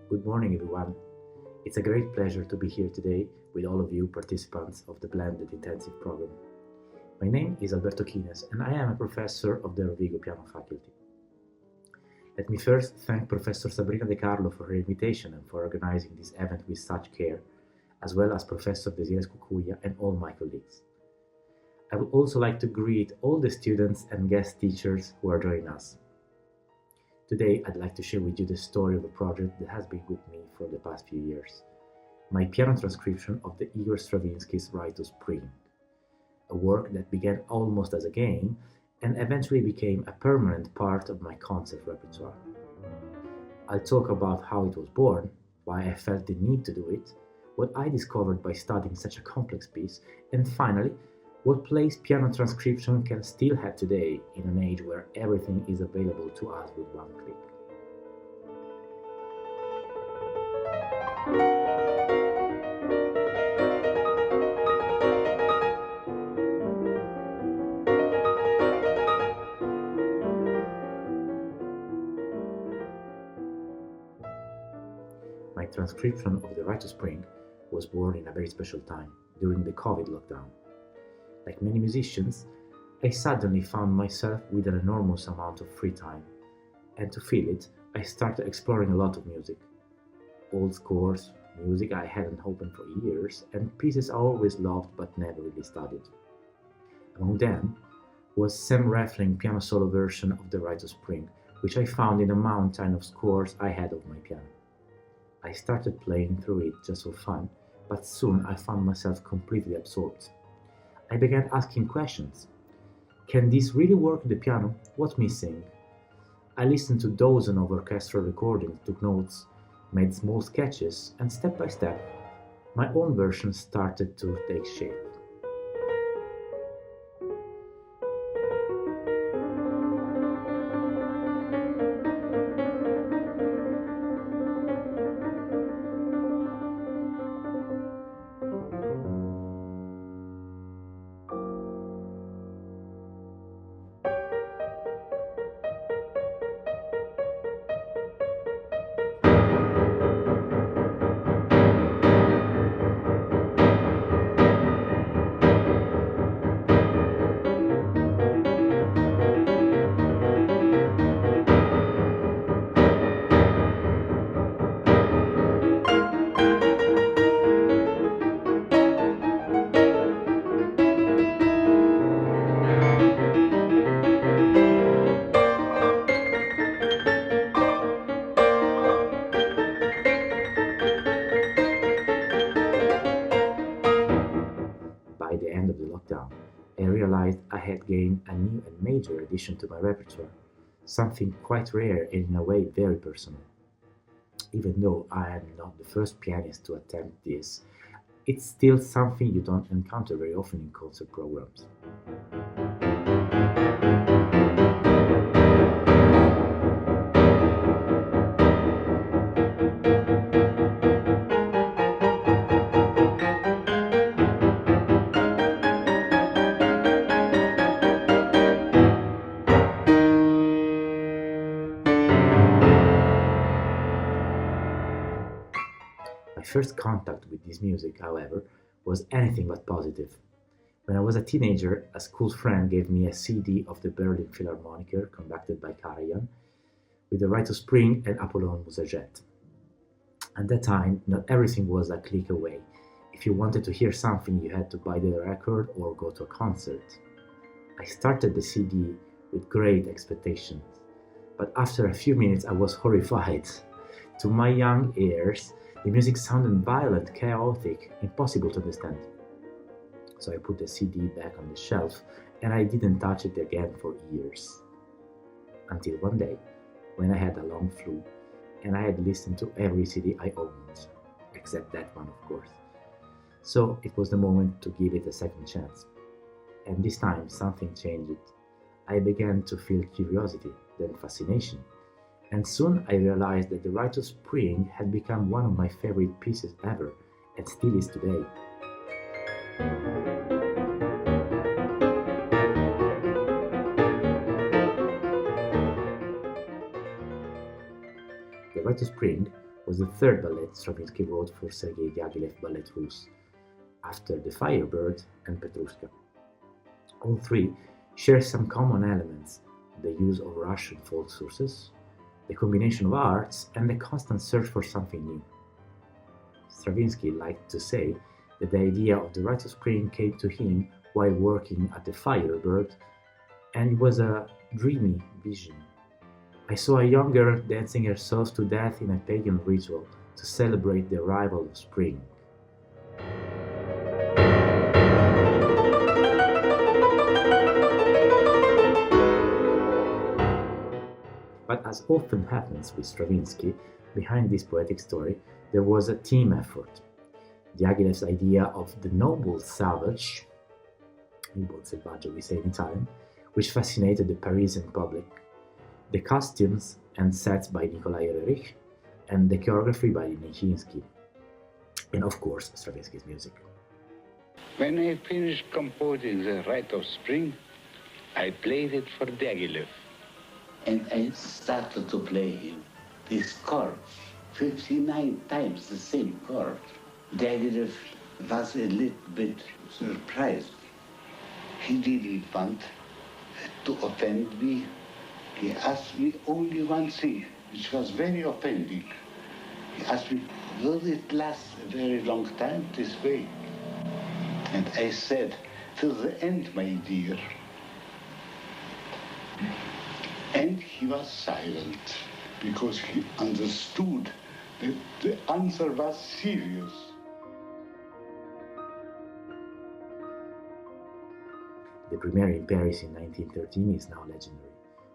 Good morning, everyone. It's a great pleasure to be here today with all of you participants of the Blended Intensive Program. My name is Alberto Chines and I am a professor of the Rovigo Piano faculty. Let me first thank Professor Sabrina De Carlo for her invitation and for organizing this event with such care, as well as Professor Desires Cucuya and all my colleagues. I would also like to greet all the students and guest teachers who are joining us. Today, I'd like to share with you the story of a project that has been with me for the past few years. My piano transcription of the Igor Stravinsky's Rite of Spring, a work that began almost as a game and eventually became a permanent part of my concert repertoire. I'll talk about how it was born, why I felt the need to do it, what I discovered by studying such a complex piece, and finally, what place piano transcription can still have today in an age where everything is available to us with one click. My transcription of the Rite of Spring was born in a very special time, during the COVID lockdown. Like many musicians, I suddenly found myself with an enormous amount of free time, and to fill it, I started exploring a lot of music. Old scores, music I hadn't opened for years, and pieces I always loved but never really studied. Among them was Sam Raffling's piano solo version of the Rite of Spring, which I found in a mountain of scores I had of my piano. I started playing through it just for fun, but soon I found myself completely absorbed. I began asking questions. Can this really work on the piano? What's missing? I listened to dozens of orchestral recordings, took notes, made small sketches, and step by step, my own version started to take shape. By the end of the lockdown, I realized I had gained a new and major addition to my repertoire, something quite rare and in a way very personal. Even though I am not the first pianist to attempt this, it's still something you don't encounter very often in concert programs. My first contact with this music, however, was anything but positive. When I was a teenager, a school friend gave me a CD of the Berlin Philharmoniker conducted by Karajan with the Rite of Spring and Apollon Musaget. At that time, not everything was a click away. If you wanted to hear something, you had to buy the record or go to a concert. I started the CD with great expectations, but after a few minutes I was horrified. To my young ears, The music sounded violent, chaotic, impossible to understand. So I put the CD back on the shelf and I didn't touch it again for years. Until one day, when I had a long flu and I had listened to every CD I owned, except that one, of course. So it was the moment to give it a second chance. And this time something changed. I began to feel curiosity, then fascination. And soon I realized that the Rite of Spring had become one of my favorite pieces ever, and still is today. The Rite of Spring was the third ballet Stravinsky wrote for Sergei Diaghilev Ballet Russe, after The Firebird and Petrushka. All three share some common elements: the use of Russian folk sources, the combination of arts, and the constant search for something new. Stravinsky liked to say that the idea of the Rite of Spring came to him while working at the Firebird, and it was a dreamy vision. I saw a young girl dancing herself to death in a pagan ritual to celebrate the arrival of spring. But as often happens with Stravinsky, behind this poetic story there was a team effort. Diaghilev's idea of the noble savage, il buon selvaggio we say in Italian, which fascinated the Parisian public, the costumes and sets by Nikolai Ehrlich, and the choreography by Nijinsky, and of course Stravinsky's music. When I finished composing the Rite of Spring, I played it for Diaghilev. And I started to play him this chord, 59 times the same chord. Diaghilev was a little bit surprised. He didn't want to offend me. He asked me only one thing, which was very offending. He asked me, will it last a very long time this way? And I said, till the end, my dear. And he was silent, because he understood that the answer was serious. The premiere in Paris in 1913 is now legendary.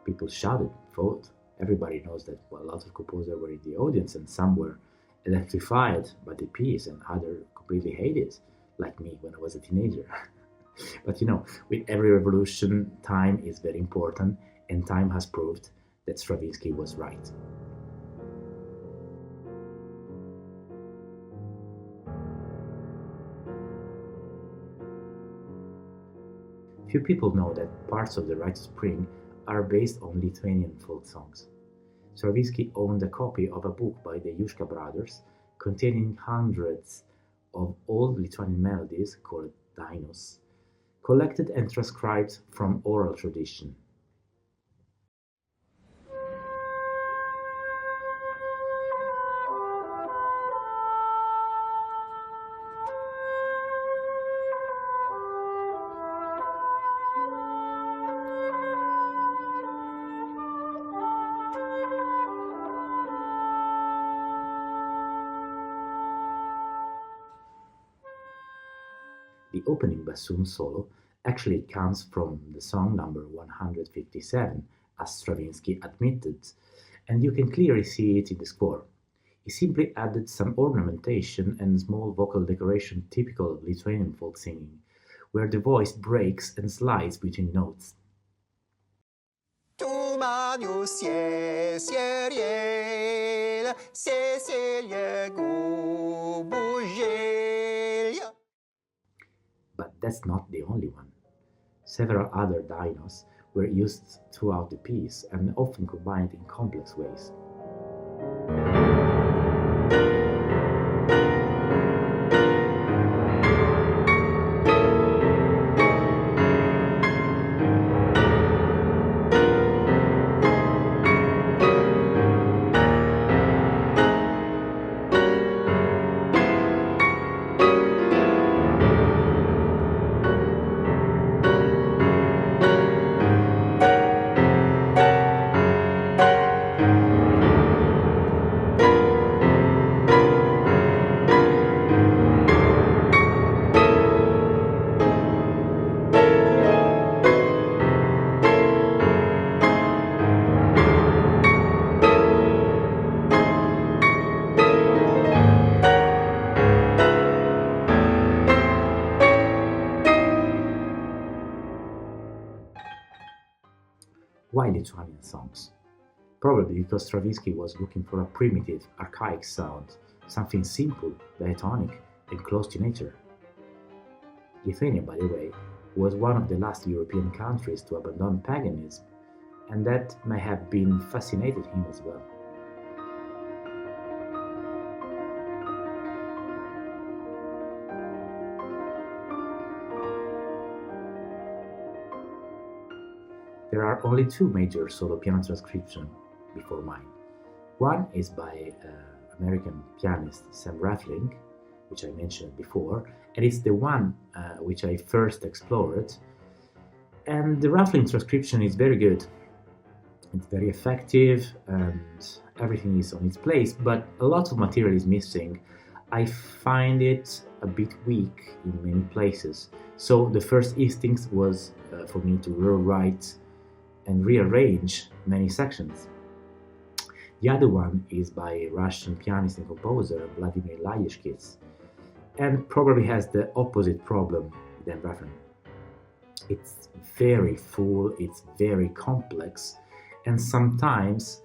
People shouted, fought. Everybody knows that a lot of composers were in the audience, and some were electrified by the piece and others completely hated it, like me when I was a teenager. But with every revolution, time is very important, and time has proved that Stravinsky was right. Few people know that parts of the Rite of Spring are based on Lithuanian folk songs. Stravinsky owned a copy of a book by the Yushka brothers containing hundreds of old Lithuanian melodies called dainos, collected and transcribed from oral tradition. The opening bassoon solo actually comes from the song number 157, as Stravinsky admitted, and you can clearly see it in the score. He simply added some ornamentation and small vocal decoration typical of Lithuanian folk singing, where the voice breaks and slides between notes. But that's not the only one. Several other dainos were used throughout the piece and often combined in complex ways. Why Lithuanian songs? Probably because Stravinsky was looking for a primitive, archaic sound, something simple, diatonic, and close to nature. Lithuania, by the way, was one of the last European countries to abandon paganism, and that may have been fascinated him as well. There are only two major solo piano transcriptions before mine. One is by American pianist Sam Rathling, which I mentioned before, and it's the one which I first explored. And the Rathling transcription is very good. It's very effective and everything is on its place, but a lot of material is missing. I find it a bit weak in many places. So the first instinct was for me to rewrite and rearrange many sections. The other one is by Russian pianist and composer Vladimir Layevskis, and probably has the opposite problem than Rathling. It's very full, it's very complex, and sometimes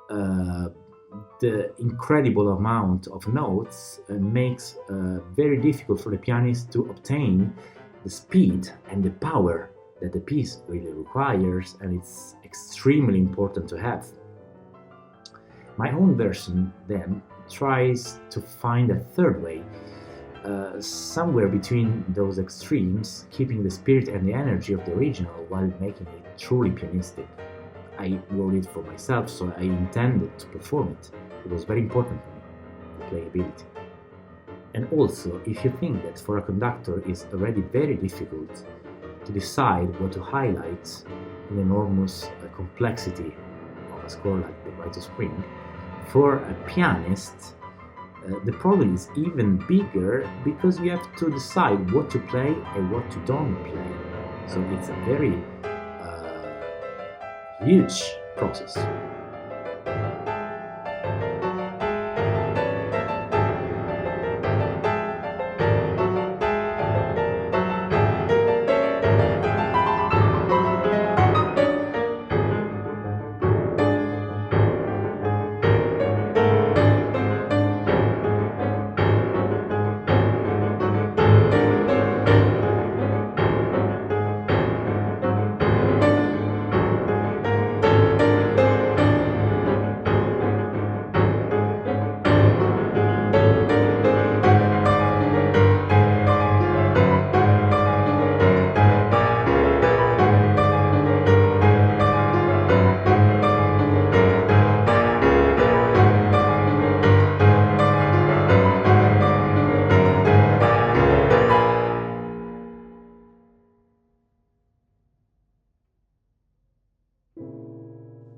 the incredible amount of notes makes very difficult for the pianist to obtain the speed and the power that the piece really requires, and it's extremely important to have. My own version then tries to find a third way, somewhere between those extremes, keeping the spirit and the energy of the original while making it truly pianistic. I wrote it for myself, so I intended to perform it. It was very important for me, the playability. And also, if you think that for a conductor it's already very difficult to decide what to highlight in the enormous complexity of a score like the Rite of Spring, for a pianist the problem is even bigger because you have to decide what to play and what to don't play. So it's a very huge process.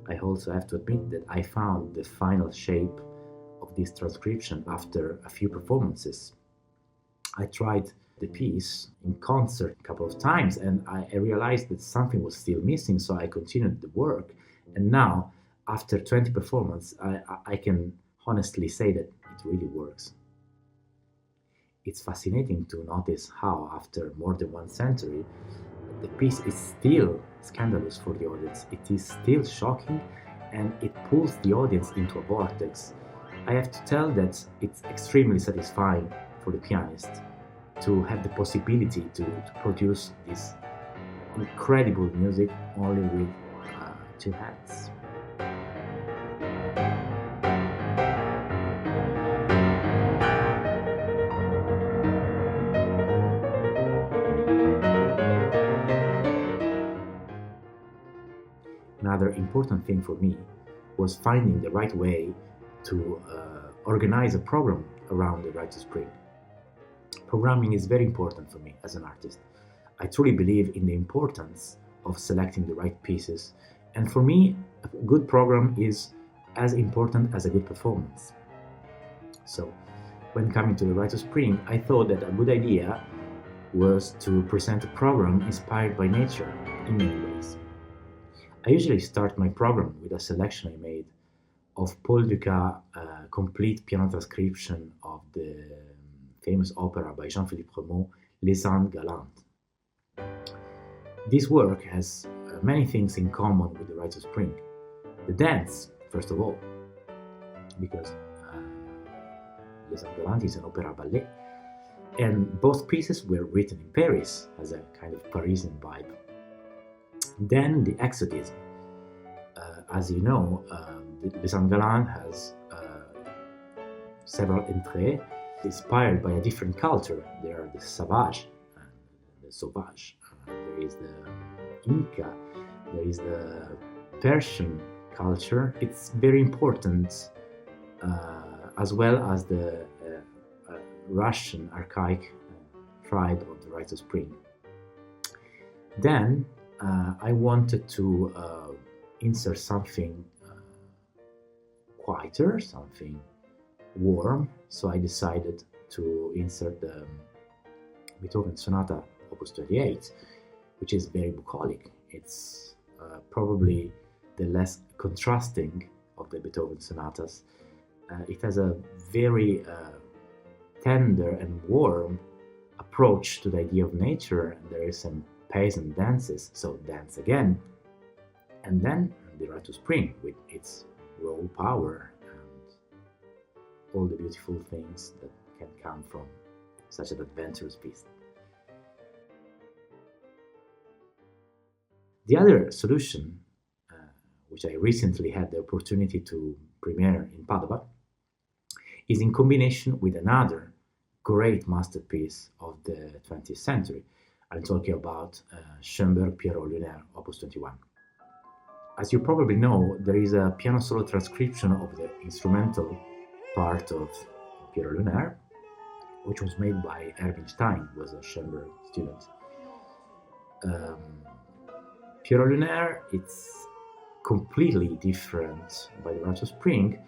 I also have to admit that I found the final shape of this transcription after a few performances. I tried the piece in concert a couple of times and I realized that something was still missing, so I continued the work. And now, after 20 performances, I can honestly say that it really works. It's fascinating to notice how, after more than 1 century, the piece is still scandalous for the audience. It is still shocking and it pulls the audience into a vortex. I have to tell that it's extremely satisfying for the pianist to have the possibility to produce this incredible music only with 2 hands. Another important thing for me was finding the right way to organize a program around the Rite of Spring. Programming is very important for me as an artist. I truly believe in the importance of selecting the right pieces, and for me, a good program is as important as a good performance. So, when coming to the Rite of Spring, I thought that a good idea was to present a program inspired by nature in many ways. I usually start my program with a selection I made of Paul Dukas' complete piano transcription of the famous opera by Jean-Philippe Rameau, Les Indes Galantes. This work has many things in common with the Rite of Spring. The dance, first of all, because Les Angalantes is an opera ballet, and both pieces were written in Paris as a kind of Parisian vibe. Then the exotism. As you know, Les Angalantes has several entrées inspired by a different culture. There are the Savage, the Sauvage, there is the Inca, there is the Persian culture. It's very important, as well as the Russian archaic tribe of the Rite of Spring. Then I wanted to insert something quieter, something warm, so I decided to insert the Beethoven Sonata Opus 28, which is very bucolic. It's probably the less contrasting of the Beethoven sonatas. It has a very tender and warm approach to the idea of nature, and there is some peasant dances, so dance again. And then the Rite of Spring with its raw power and all the beautiful things that can come from such an adventurous piece. The other solution, which I recently had the opportunity to premiere in Padova, is in combination with another great masterpiece of the 20th century. I'm talking about Schoenberg Pierrot Lunaire, Opus 21. As you probably know, there is a piano solo transcription of the instrumental part of Pierrot Lunaire, which was made by Erwin Stein, who was a Schoenberg student. Pierrot Lunaire, it's completely different by the Rite of Spring,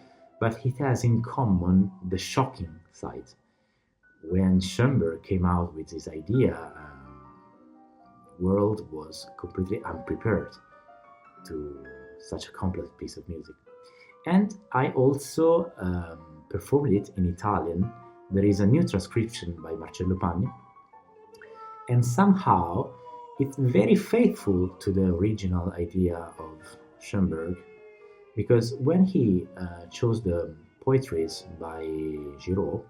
but it has in common the shocking side. When Schoenberg came out with this idea, the world was completely unprepared to such a complex piece of music. And I also performed it in Italian. There is a new transcription by Marcello Panni, and somehow it's very faithful to the original idea of Schoenberg, because when he chose the poetries by Giraud,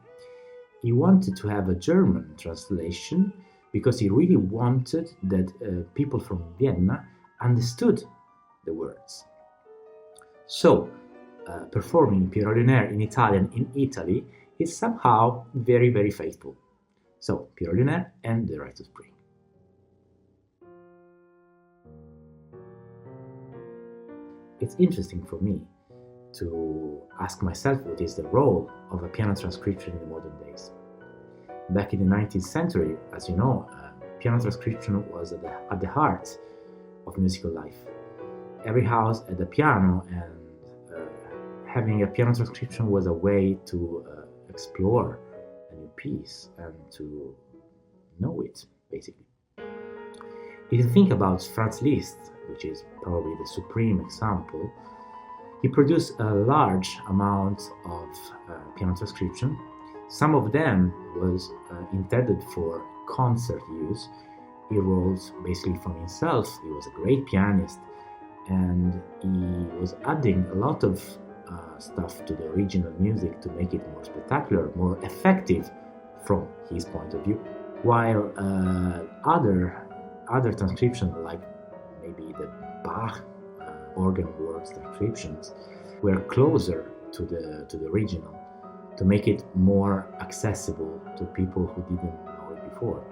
he wanted to have a German translation because he really wanted that people from Vienna understood the words. So, performing Pierrot Lunaire in Italian in Italy is somehow very, very faithful. So, Pierrot Lunaire and the Rite of Spring. It's interesting for me to ask myself what is the role of a piano transcription in the modern days. Back in the 19th century, as you know, piano transcription was at the heart of musical life. Every house had a piano, and having a piano transcription was a way to explore a new piece and to know it, basically. If you think about Franz Liszt, which is probably the supreme example, he produced a large amount of piano transcription. Some of them was intended for concert use. He wrote basically from himself. He was a great pianist, and he was adding a lot of stuff to the original music to make it more spectacular, more effective from his point of view. While other transcriptions, like maybe the Bach organ works transcriptions, were closer to the original, to make it more accessible to people who didn't know it before.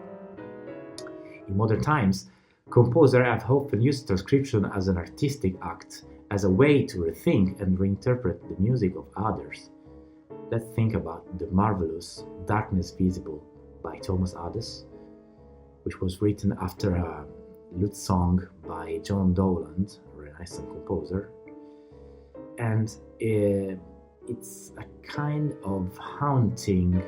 In modern times, composers have often used transcription as an artistic act, as a way to rethink and reinterpret the music of others. Let's think about the marvelous Darkness Visible by Thomas Adès, which was written after a lute song by John Dowland, a Renaissance composer. And it's a kind of haunting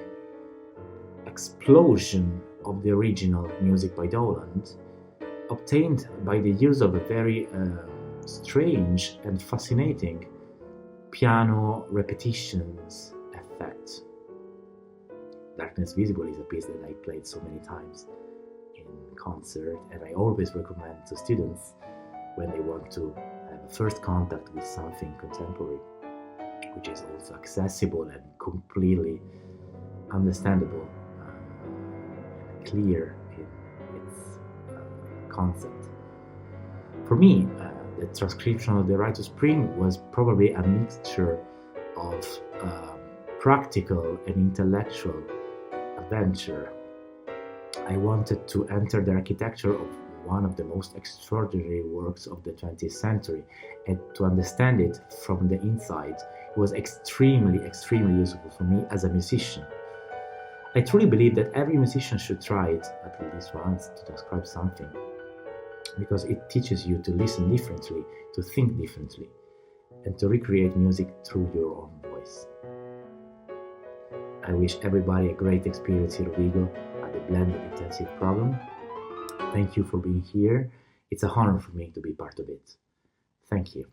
explosion of the original music by Dowland, obtained by the use of a very strange and fascinating piano repetitions effect. Darkness Visible is a piece that I played so many times in concert, and I always recommend to students when they want to have a first contact with something contemporary, which is also accessible and completely understandable, clear in its concept. For me, the transcription of the Rite of Spring was probably a mixture of practical and intellectual adventure. I wanted to enter the architecture of one of the most extraordinary works of the 20th century, and to understand it from the inside. It was extremely useful for me as a musician. I truly believe that every musician should try it at least once to describe something, because it teaches you to listen differently, to think differently, and to recreate music through your own voice. I wish everybody a great experience here at Vigo at the Blended Intensive Program. Thank you for being here. It's an honor for me to be part of it. Thank you.